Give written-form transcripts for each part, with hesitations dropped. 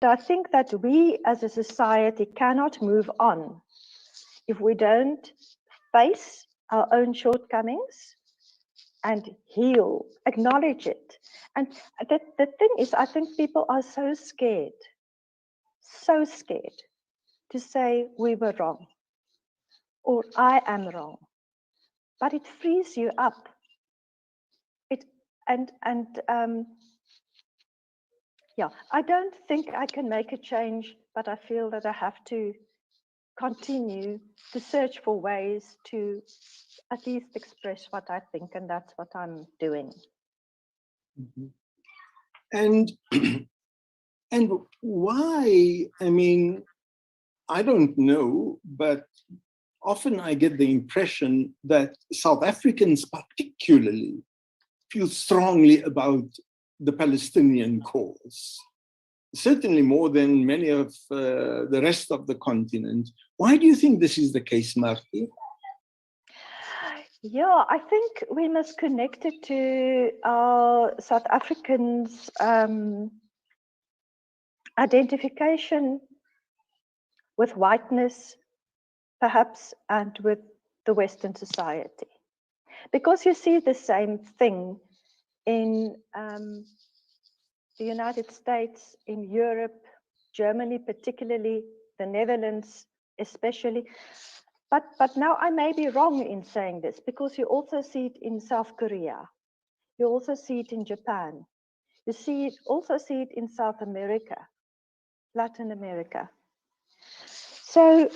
I think that we as a society cannot move on if we don't face our own shortcomings and heal, acknowledge it. And the thing is, I think people are so scared to say we were wrong or I am wrong. But it frees you up. It and yeah, I don't think I can make a change, but I feel that I have to continue to search for ways to at least express what I think, and that's what I'm doing. Mhm. And and why? I mean, I don't know, but often I get the impression that South Africans particularly feel strongly about the Palestinian cause, certainly more than many of the rest of the continent. Why do you think this is the case, Marthie? Yeah, I think we must connect it to our South Africans' identification with whiteness, perhaps, and with the Western society. Because you see the same thing in the United States, in Europe, Germany particularly, the Netherlands especially. But now I may be wrong in saying this, because you also see it in South Korea. You also see it in Japan. You also see it in South America, Latin America. So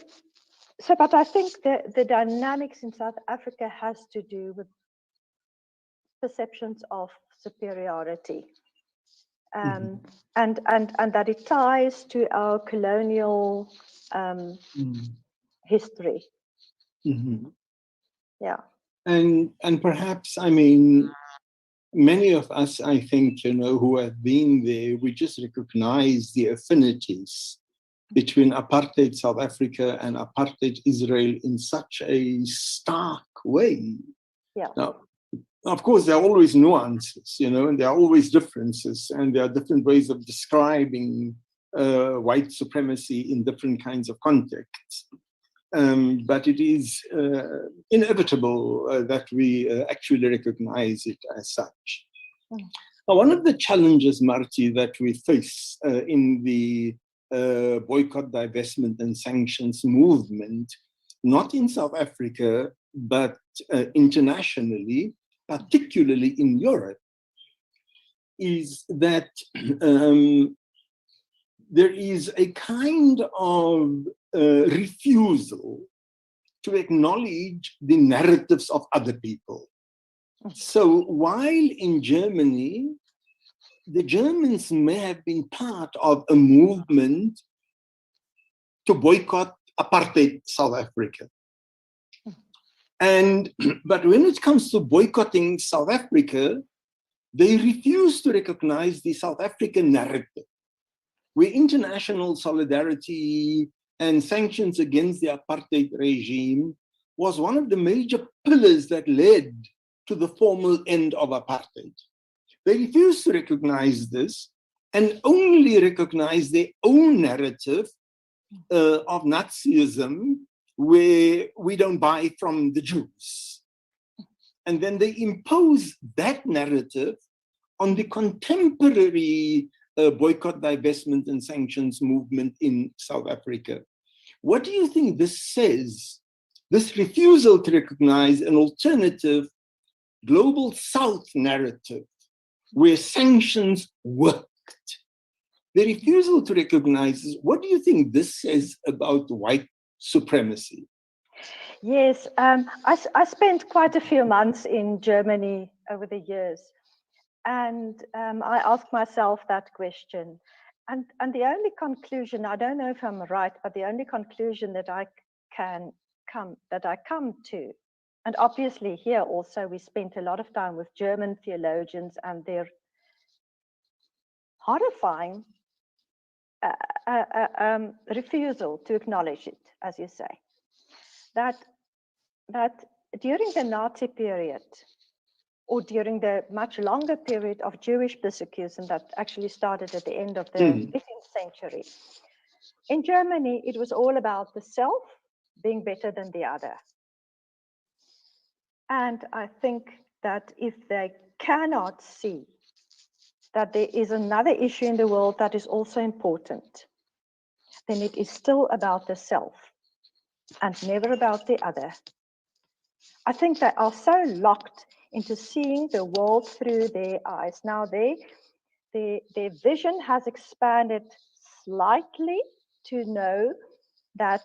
but I think the dynamics in South Africa has to do with perceptions of superiority. And that it ties to our colonial history. Yeah. And perhaps, I mean, many of us, I think, who have been there, we just recognize the affinities between apartheid South Africa and apartheid Israel in such a stark way. Yeah. Now, of course, there are always nuances, and there are always differences, and there are different ways of describing white supremacy in different kinds of contexts. But it is inevitable that we actually recognize it as such. Now, one of the challenges, Marthie, that we face in the boycott, divestment, and sanctions movement, not in South Africa, but internationally, particularly in Europe, is that there is a kind of refusal to acknowledge the narratives of other people. So while in Germany, the Germans may have been part of a movement to boycott apartheid South Africa. But when it comes to boycotting South Africa, they refuse to recognize the South African narrative, where international solidarity and sanctions against the apartheid regime was one of the major pillars that led to the formal end of apartheid. They refuse to recognize this and only recognize their own narrative of Nazism, where we don't buy from the Jews. And then they impose that narrative on the contemporary boycott, divestment, and sanctions movement in South Africa. What do you think this says? This refusal to recognize an alternative global South narrative where sanctions worked. The refusal to recognize this, what do you think this says about white supremacy? Yes, I spent quite a few months in Germany over the years, and I asked myself that question. And the only conclusion, I don't know if I'm right, but the only conclusion that I come to, and obviously here also we spent a lot of time with German theologians and their horrifying refusal to acknowledge it, as you say, that during the Nazi period, or during the much longer period of Jewish persecution that actually started at the end of the 15th century. In Germany, it was all about the self being better than the other. And I think that if they cannot see that there is another issue in the world that is also important, then it is still about the self and never about the other. I think they are so locked into seeing the world through their eyes. Now, their vision has expanded slightly to know that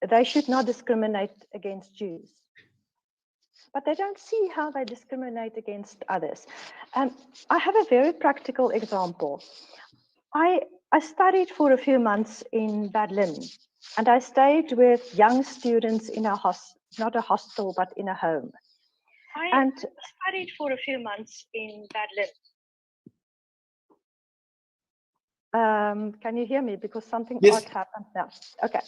they should not discriminate against Jews. But they don't see how they discriminate against others. I have a very practical example. I studied for a few months in Berlin, and I stayed with young students in a not a hostel, but in a home. I studied for a few months in Berlin. Can you hear me? Because something odd happened now. Okay.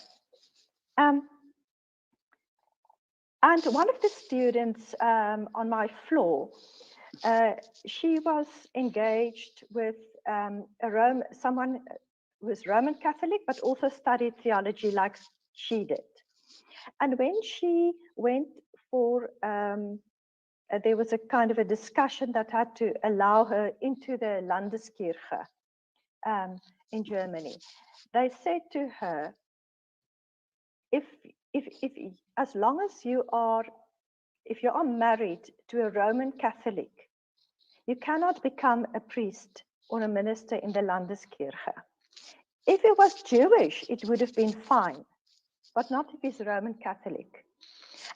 And one of the students on my floor, she was engaged with someone who was Roman Catholic, but also studied theology like she did. And when she went for, there was a kind of a discussion that had to allow her into the Landeskirche in Germany. They said to her, if as long as if you are married to a Roman Catholic, you cannot become a priest or a minister in the Landeskirche. If it was Jewish, it would have been fine, but not if he's Roman Catholic.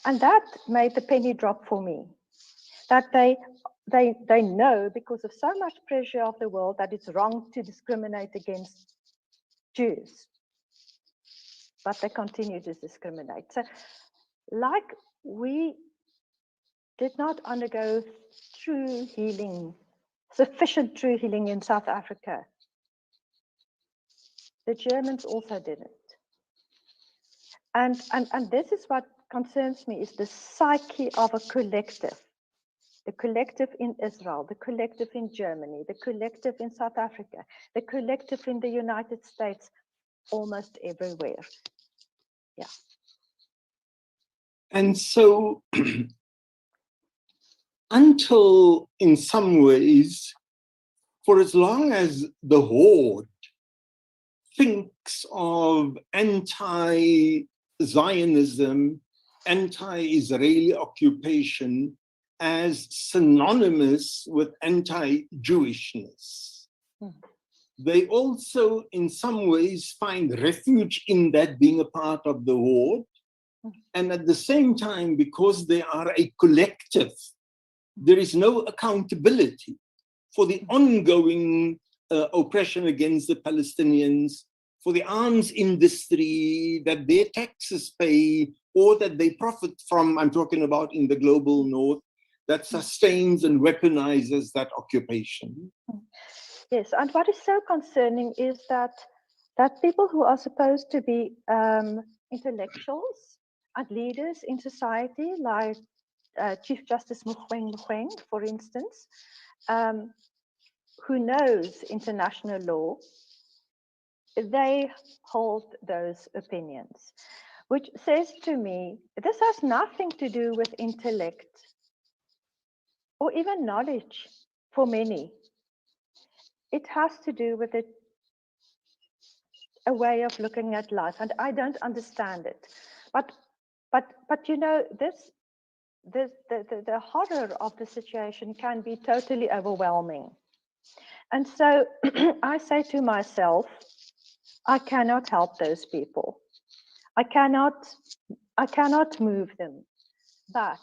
And that made the penny drop for me, that they know, because of so much pressure of the world, that it's wrong to discriminate against Jews. But they continue to discriminate. So, like we did not undergo true healing, sufficient true healing in South Africa, the Germans also didn't. And this is what concerns me, is the psyche of a collective. The collective in Israel, the collective in Germany, the collective in South Africa, the collective in the United States, almost everywhere. Yeah. And so, until in some ways, for as long as the horde thinks of anti-Zionism, anti-Israeli occupation as synonymous with anti-Jewishness, they also in some ways find refuge in that being a part of the horde. And at the same time, because they are a collective, there is no accountability for the ongoing oppression against the Palestinians, for the arms industry that their taxes pay or that they profit from, I'm talking about in the global north, that sustains and weaponizes that occupation. Yes, and what is so concerning is that people who are supposed to be intellectuals and leaders in society, like Chief Justice Mogoeng, for instance, who knows international law, they hold those opinions, which says to me, this has nothing to do with intellect or even knowledge for many. It has to do with a way of looking at life, and I don't understand it. But you know, the horror of the situation can be totally overwhelming. And so I say to myself, I cannot help those people. I cannot move them. But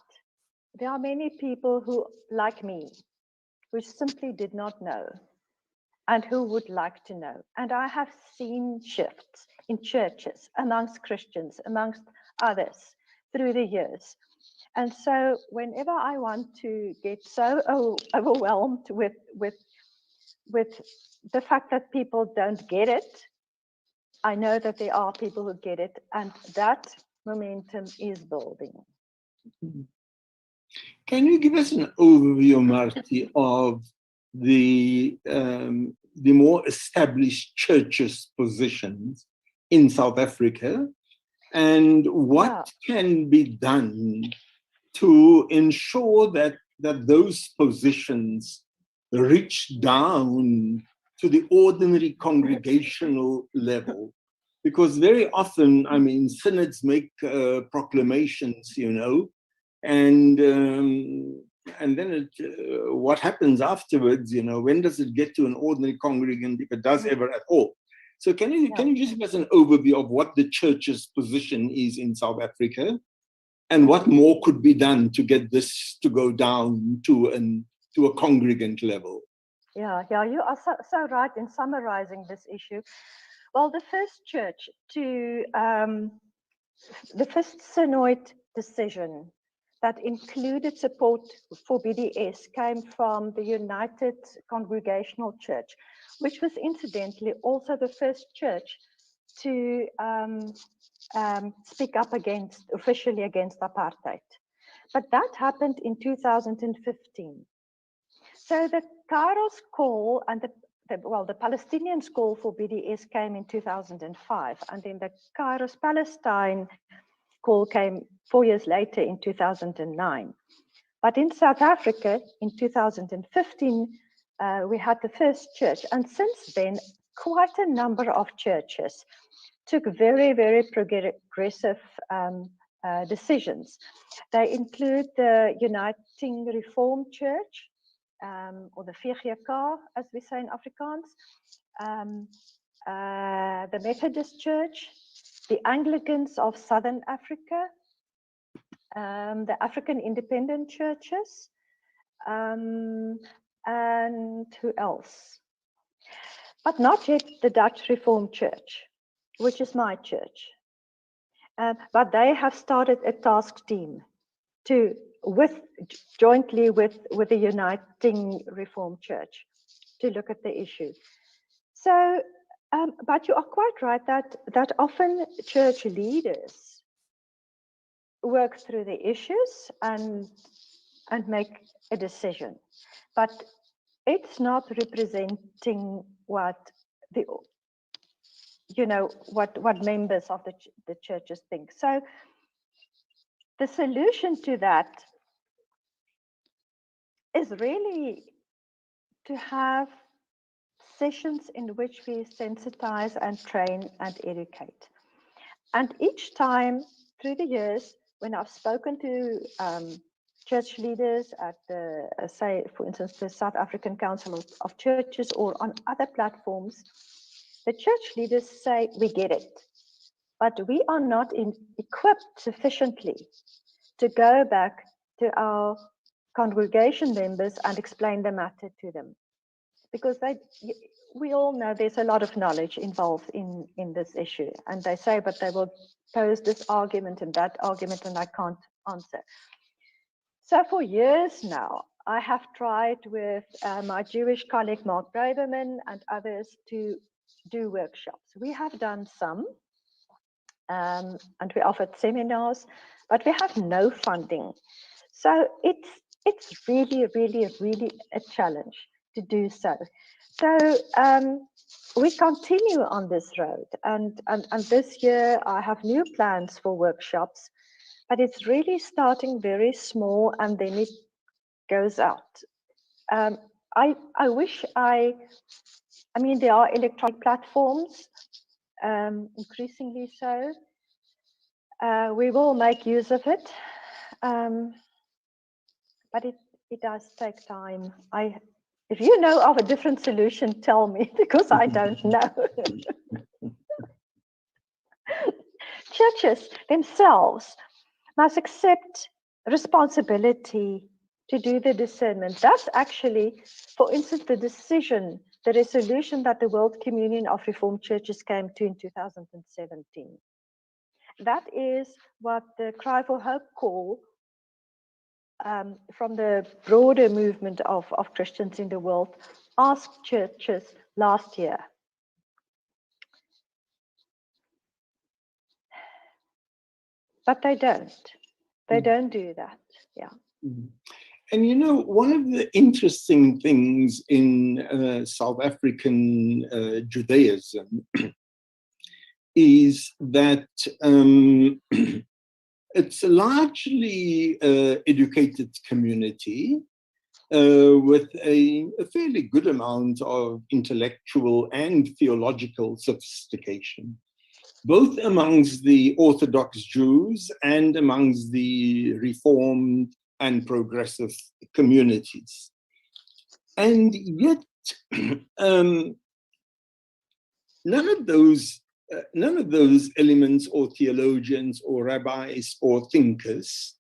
there are many people who, like me, who simply did not know and who would like to know. And I have seen shifts in churches, amongst Christians, amongst others through the years. And so whenever I want to get so overwhelmed with the fact that people don't get it, I know that there are people who get it, and that momentum is building. Can you give us an overview, Marthie, of the more established churches' positions in South Africa, and what can be done to ensure that those positions reach down to the ordinary congregational level? Because very often, I mean, synods make proclamations, you know, and then what happens afterwards, you know, when does it get to an ordinary congregant, if it does ever at all? So can you just give us an overview of what the church's position is in South Africa, and what more could be done to get this to go down to a congregant level? Yeah, you are so right in summarizing this issue. Well, the first church to, the first synod decision that included support for BDS came from the United Congregational Church, which was incidentally also the first church to speak up officially against apartheid. But that happened in 2015. So the Kairos call and the Palestinians' call for BDS came in 2005, and then the Kairos Palestine call came 4 years later in 2009. But in South Africa in 2015, we had the first church, and since then, quite a number of churches took very, very progressive decisions. They include the Uniting Reformed Church, or the VGK, as we say in Afrikaans, the Methodist Church, the Anglicans of Southern Africa, the African Independent Churches, and who else? But not yet the Dutch Reformed Church, which is my church. But they have started a task team jointly with the Uniting Reformed Church to look at the issue. So, but you are quite right that often church leaders work through the issues and make a decision, but it's not representing what what members of the churches think. So the solution to that is really to have sessions in which we sensitize and train and educate. And each time through the years, when I've spoken to church leaders at say, for instance, the South African Council of Churches, or on other platforms, the church leaders say, we get it, but we are not equipped sufficiently to go back to our congregation members and explain the matter to them. Because we all know there's a lot of knowledge involved in this issue. And they say, but they will pose this argument and that argument, and I can't answer. So for years now, I have tried with my Jewish colleague, Mark Braverman, and others to do workshops. We have done some, and we offered seminars, but we have no funding. So it's really, really, really a challenge to do so. So we continue on this road, and this year I have new plans for workshops, but it's really starting very small and then it goes out. I wish I mean, there are electronic platforms, increasingly so. We will make use of it, but it does take time. If you know of a different solution, tell me, because I don't know. Churches themselves must accept responsibility to do the discernment. That's actually, for instance, the resolution that the World Communion of Reformed Churches came to in 2017. That is what the Cry for Hope call from the broader movement of Christians in the world asked churches last year. But they don't. They don't do that. Yeah. And you know, one of the interesting things in South African Judaism is that it's a largely educated community with a fairly good amount of intellectual and theological sophistication, both amongst the Orthodox Jews and amongst the Reformed and progressive communities. And yet, none of those elements or theologians or rabbis or thinkers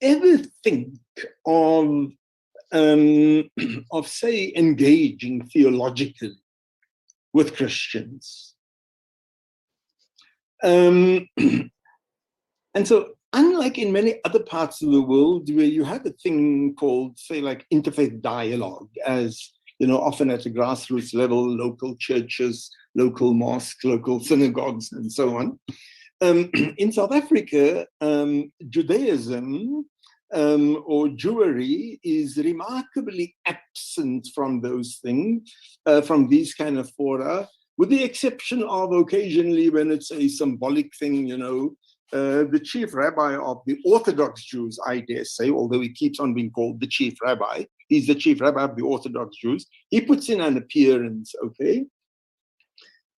ever think of say, engaging theologically with Christians. And so, unlike in many other parts of the world where you have a thing called, say, like interfaith dialogue, as you know, often at a grassroots level, local churches, local mosques, local synagogues, and so on. In South Africa, Judaism or Jewry is remarkably absent from those things, from these kind of fora, with the exception of occasionally when it's a symbolic thing, you know, the chief rabbi of the Orthodox Jews, I dare say, although he keeps on being called the chief rabbi, he's the chief rabbi of the Orthodox Jews. He puts in an appearance, okay?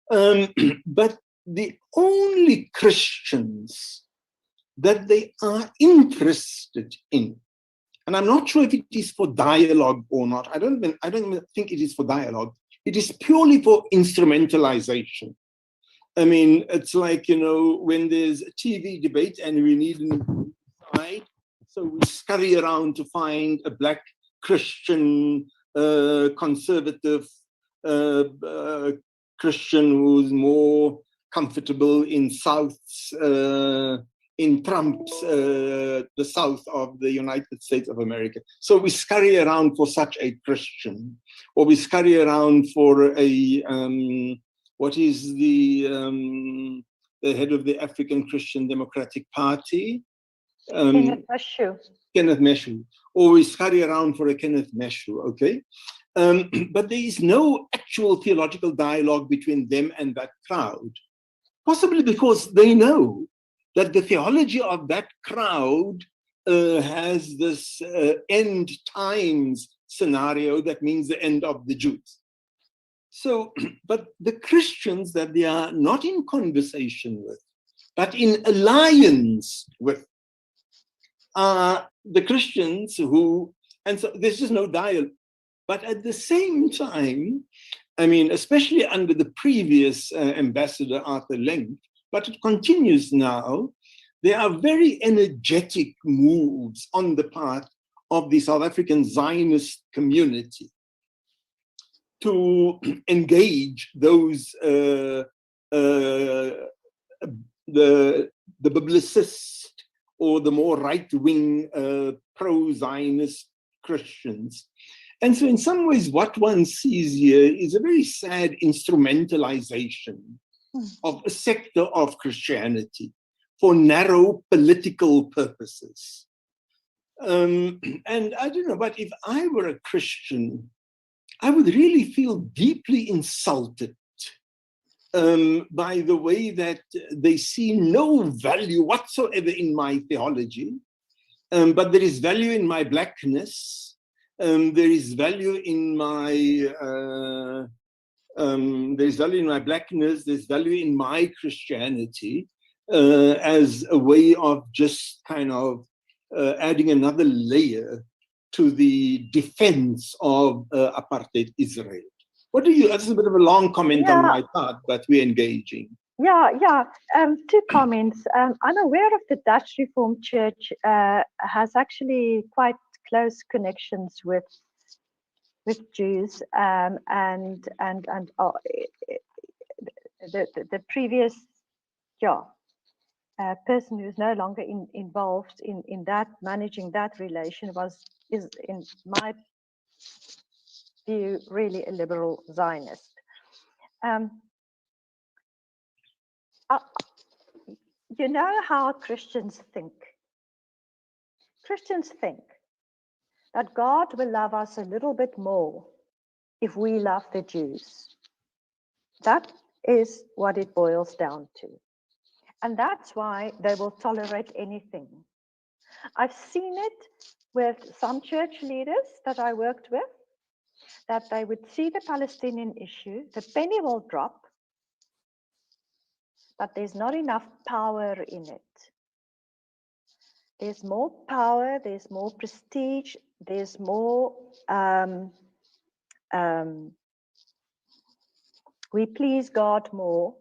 But the only Christians that they are interested in, and I'm not sure if it is for dialogue or not. I don't even think it is for dialogue. It is purely for instrumentalization. I mean, it's like, you know, when there's a TV debate and we need an side, so we scurry around to find a black Christian, conservative Christian who's more comfortable in South's, in Trump's, the South of the United States of America. So we scurry around for such a Christian, or we scurry around for a, what is the head of the African Christian Democratic Party? Kenneth Meshu. Kenneth Meshu. Or we scurry around for a Kenneth Meshu, okay? But there is no actual theological dialogue between them and that crowd, possibly because they know that the theology of that crowd has this end times scenario that means the end of the Jews. So, but the Christians that they are not in conversation with, but in alliance with, are the Christians who, and so there's just no dialogue. But at the same time, I mean, especially under the previous ambassador, Arthur Lenk, but it continues now, there are very energetic moves on the part of the South African Zionist community to engage those, the biblicist or the more right-wing pro-Zionist Christians. And so in some ways, what one sees here is a very sad instrumentalization of a sector of Christianity for narrow political purposes. And I don't know, but if I were a Christian, I would really feel deeply insulted by the way that they see no value whatsoever in my theology, but there is value in my blackness. There is value in my there's value in my blackness. There's value in my Christianity as a way of just kind of adding another layer to the defense of apartheid Israel. What do you? That's a bit of a long comment on my part, but we're engaging. Yeah. Two comments. I'm aware of the Dutch Reformed Church has actually quite close connections with Jews, and the previous person who's no longer involved in that, managing that relation, is in my view really a liberal Zionist. You know how Christians think. Christians think that God will love us a little bit more if we love the Jews. That is what it boils down to. And that's why they will tolerate anything. I've seen it with some church leaders that I worked with, that they would see the Palestinian issue, the penny will drop, but there's not enough power in it. There's more power, there's more prestige, there's more, we please God more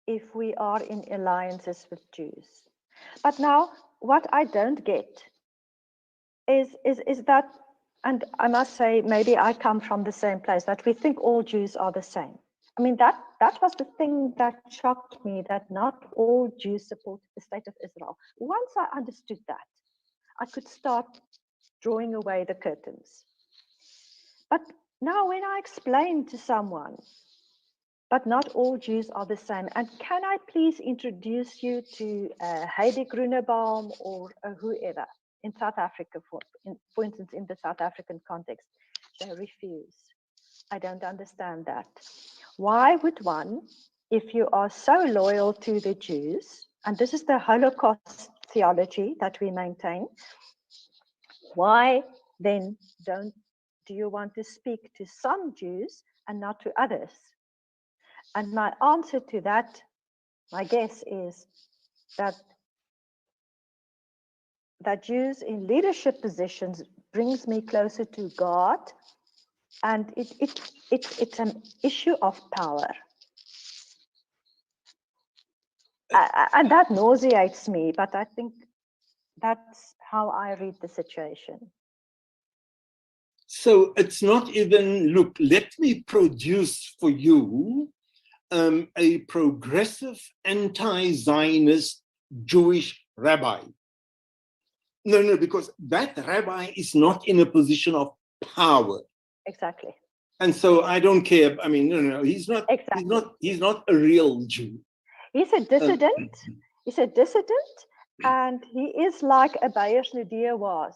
if we are in alliances with Jews. But now, what I don't get is that, and I must say, maybe I come from the same place, that we think all Jews are the same. I mean, that was the thing that shocked me, that not all Jews support the state of Israel. Once I understood that, I could start drawing away the curtains. But now when I explain to someone, but not all Jews are the same, and can I please introduce you to Heidi Grunebaum or whoever in South Africa, for instance, in the South African context, they refuse. I don't understand that. Why would one, if you are so loyal to the Jews, and this is the Holocaust theology that we maintain, why then do you want to speak to some Jews and not to others? And my answer to that, my guess is that Jews in leadership positions brings me closer to God, and it's an issue of power. And that nauseates me, but I think that's how I read the situation. So it's not even, look, let me produce for you a progressive anti-Zionist Jewish rabbi. No, because that rabbi is not in a position of power. Exactly. And so I don't care. I mean, no, he's not. Exactly. He's not a real Jew. He's a dissident. He's a dissident, and he is like a Beyers Nadir was.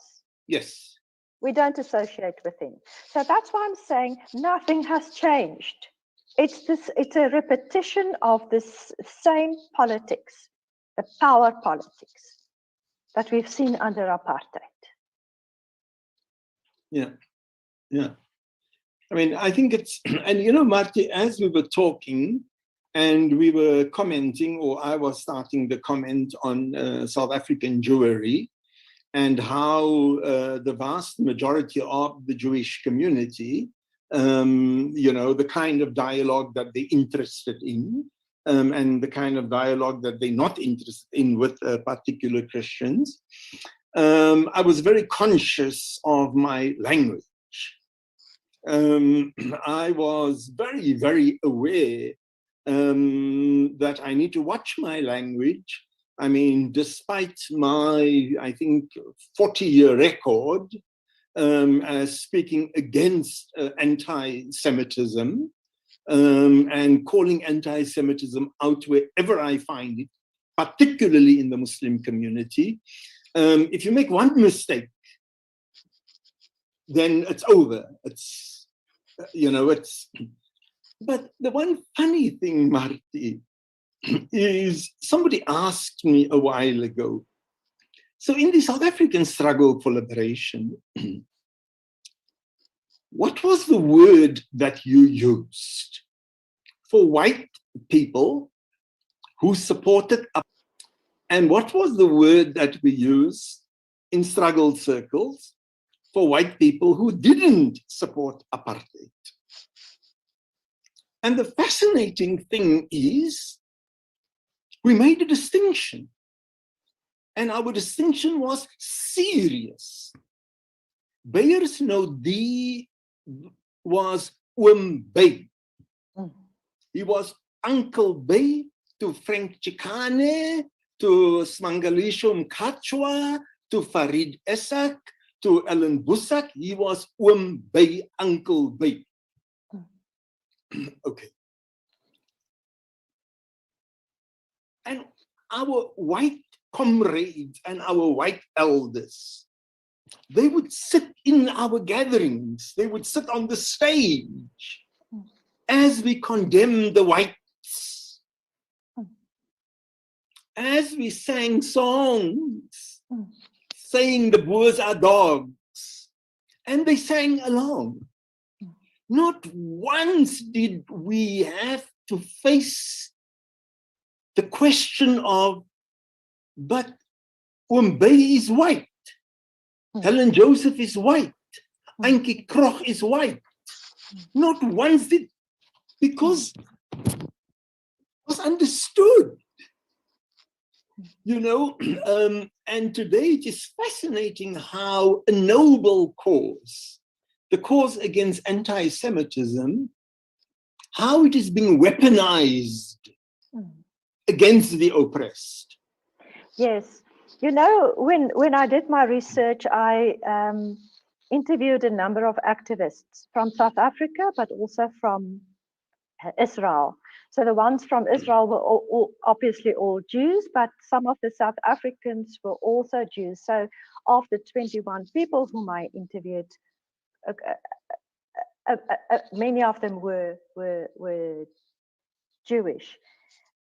Yes. We don't associate with him. So that's why I'm saying nothing has changed. It's a repetition of this same politics, the power politics that we've seen under apartheid. Yeah. I mean, I think it's, and you know, Marthie, as we were talking and we were commenting, or I was starting the comment on South African Jewry and how the vast majority of the Jewish community, you know, the kind of dialogue that they're interested in, and the kind of dialogue that they're not interested in with particular Christians. I was very conscious of my language. I was very, very aware that I need to watch my language. I mean, despite my, I think, 40-year record as speaking against anti-Semitism and calling anti-Semitism out wherever I find it, particularly in the Muslim community, if you make one mistake, then it's over. It's, you know, it's, but the one funny thing, Marthie, is somebody asked me a while ago, so in the South African struggle for liberation, what was the word that you used for white people who supported, and what was the word that we used in struggle circles for white people who didn't support apartheid? And the fascinating thing is, we made a distinction. And our distinction was serious. Beyers Nadir was Oom Bey. He was Uncle Bey to Frank Chikane, to Smangalisho Mkachwa, to Farid Essak, to Ellen Busak. He was Oom Bey, Uncle Bey. Okay. And our white comrades and our white elders they would sit in our gatherings, they would sit on the stage as we condemn the whites, as we sang songs saying the Boers are dogs, and they sang along. Not once did we have to face the question of, but Oom-Bey is white, Helen Joseph is white, Ankie Krog is white. Not once did, because it was understood. You know, and today it is fascinating how a noble cause, the cause against anti-Semitism, how it is being weaponized against the oppressed. Yes. You know, when I did my research, I interviewed a number of activists from South Africa, but also from Israel. So the ones from Israel were obviously all Jews, but some of the South Africans were also Jews. So of the 21 people whom I interviewed, many of them were Jewish.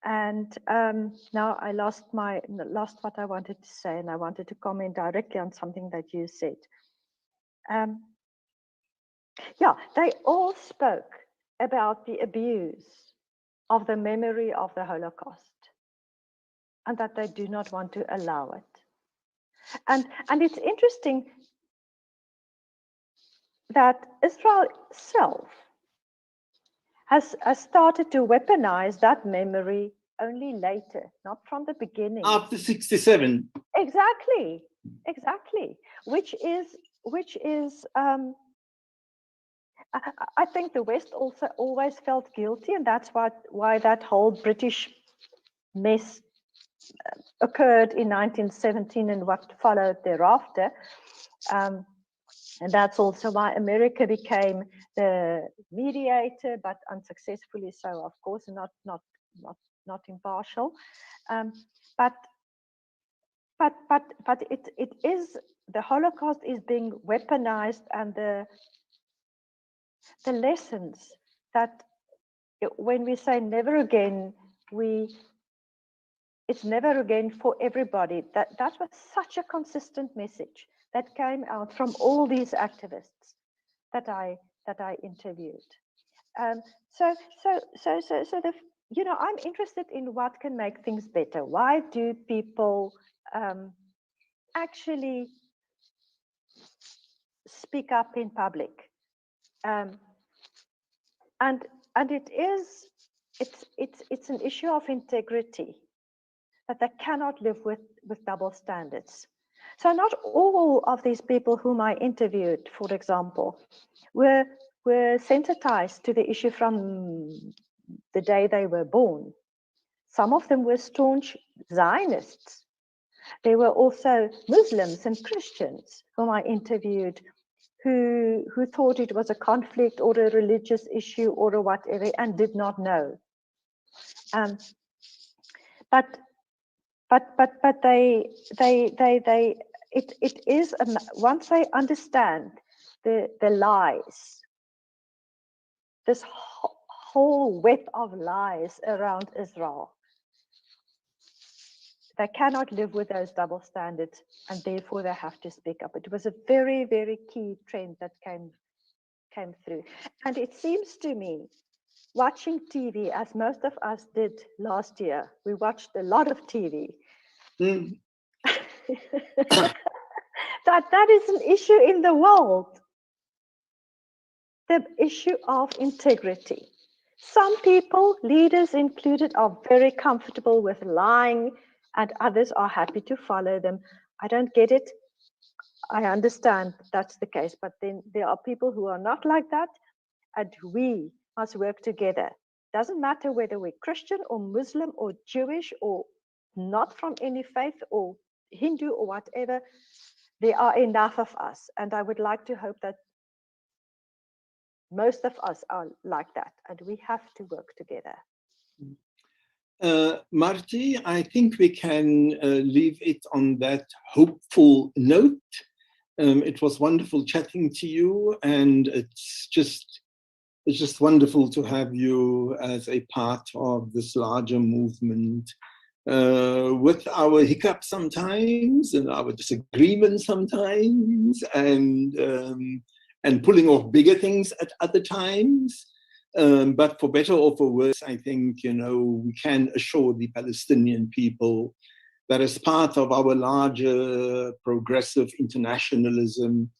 And now I lost what I wanted to say, and I wanted to comment directly on something that you said. Yeah, they all spoke about the abuse of the memory of the Holocaust, and that they do not want to allow it. And it's interesting that Israel itself has started to weaponize that memory only later, not from the beginning. After 67. Exactly. Which is I think the West also always felt guilty, and that's why that whole British mess occurred in 1917 and what followed thereafter. And that's also why America became the mediator, but unsuccessfully so, of course, not impartial. But it is, the Holocaust is being weaponized, and the lessons that when we say never again, it's never again for everybody. That was such a consistent message that came out from all these activists that I interviewed. So the, you know, I'm interested in what can make things better. Why do people actually speak up in public? And it's an issue of integrity, that they cannot live with double standards. So not all of these people whom I interviewed, for example, were sensitized to the issue from the day they were born. Some of them were staunch Zionists. There were also Muslims and Christians whom I interviewed who thought it was a conflict or a religious issue or a whatever and did not know. But it is, once they understand the lies, this whole web of lies around Israel, they cannot live with those double standards, and therefore they have to speak up. It was a very, very key trend that came through. And it seems to me, watching TV, as most of us did last year, we watched a lot of TV. that is an issue in the world. The issue of integrity. Some people, leaders included, are very comfortable with lying, and others are happy to follow them. I don't get it. I understand that's the case, but then there are people who are not like that, and we must work together. Doesn't matter whether we're Christian or Muslim or Jewish or not from any faith or Hindu or whatever. There are enough of us, and I would like to hope that most of us are like that, and we have to work together. Marthie, I think we can leave it on that hopeful note. It was wonderful chatting to you, and it's just wonderful to have you as a part of this larger movement, with our hiccups sometimes and our disagreements sometimes, and pulling off bigger things at other times. But for better or for worse, I think, we can assure the Palestinian people that as part of our larger progressive internationalism,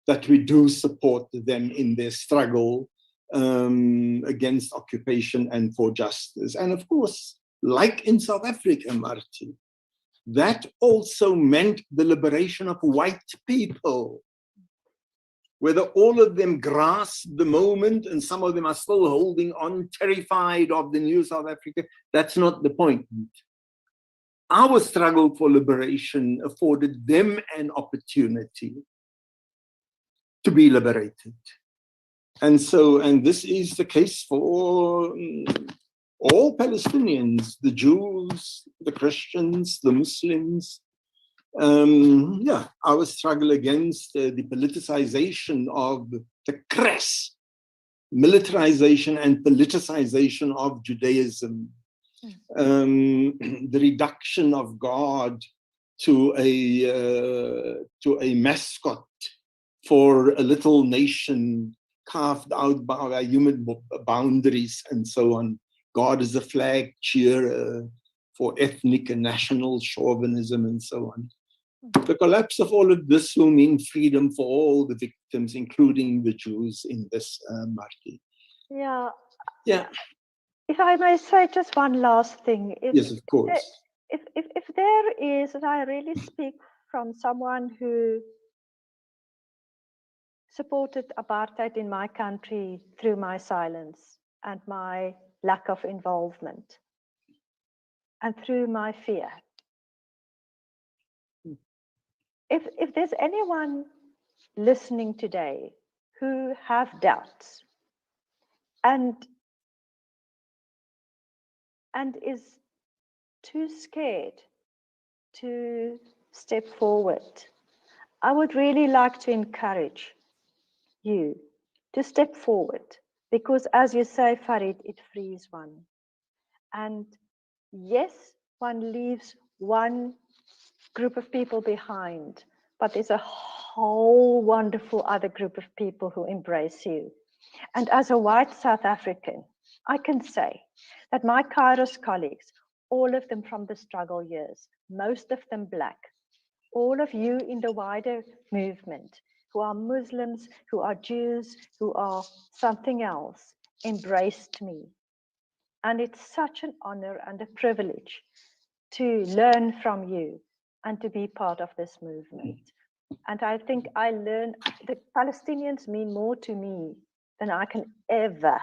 that we do support them in their struggle against occupation and for justice. And of course, like in South Africa, Marthie, that also meant the liberation of white people. Whether all of them grasp the moment and some of them are still holding on, terrified of the new South Africa, that's not the point. Our struggle for liberation afforded them an opportunity to be liberated. And this is the case for all Palestinians, the Jews, the Christians, the Muslims. Our struggle against the politicization of the crass militarization and politicization of Judaism, the reduction of God to a mascot for a little nation carved out by human boundaries and so on. God is a flag cheerer for ethnic and national chauvinism and so on. The collapse of all of this will mean freedom for all the victims, including the Jews in this, Marthie. Yeah. Yeah. If I may say just one last thing. Yes, of course. If there is, and I really speak from someone who supported apartheid in my country through my silence and my lack of involvement and through my fear. If there's anyone listening today who have doubts and is too scared to step forward, I would really like to encourage you to step forward, because as you say, Farid, it frees one. And yes, one leaves one group of people behind, but there's a whole wonderful other group of people who embrace you. And as a white South African, I can say that my Kairos colleagues, all of them from the struggle years, most of them Black, all of you in the wider movement, who are Muslims, who are Jews, who are something else, embraced me. And it's such an honor and a privilege to learn from you and to be part of this movement. And I think the Palestinians mean more to me than I can ever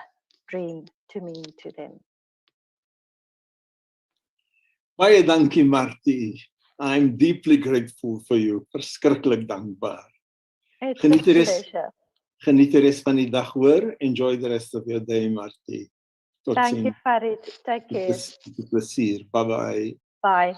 dream to mean to them. Baie dankie, Marthie. I'm deeply grateful for you. Verskriklik dankbaar. Geniet die res van die dag, hoor. Enjoy the rest of your day, Marthie. Tot Thank you, Farid. Take care. Met plesier. Bye-bye. Bye.